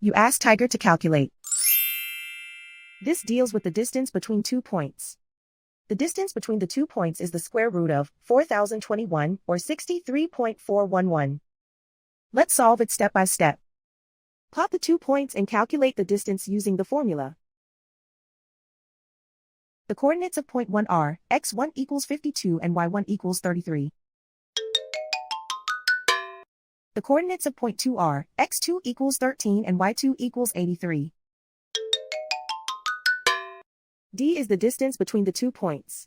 You ask Tiger to calculate. This deals with the distance between 2 points. The distance between the 2 points is the square root of 4021 or 63.411. Let's solve it step by step. Plot the 2 points and calculate the distance using the formula. The coordinates of point 1 are x1 equals 52 and y1 equals 33. The coordinates of point 2 are x2 equals 13 and y2 equals 83. D is the distance between the 2 points.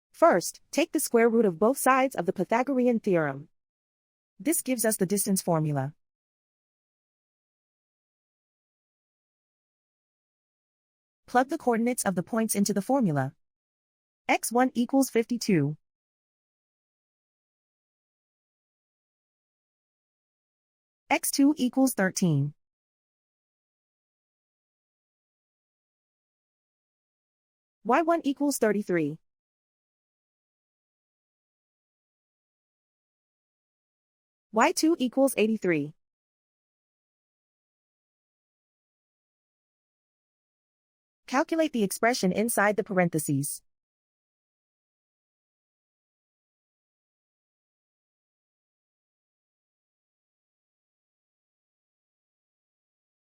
First, take the square root of both sides of the Pythagorean theorem. This gives us the distance formula. Plug the coordinates of the points into the formula. x1 equals 52. x2 equals 13. y1 equals 33. y2 equals 83. Calculate the expression inside the parentheses.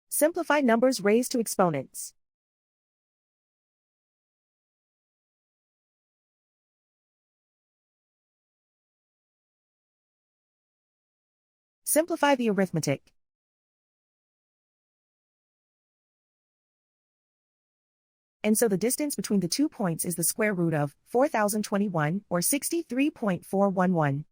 Simplify numbers raised to exponents. Simplify the arithmetic. And so the distance between the 2 points is the square root of 4021 or 63.411.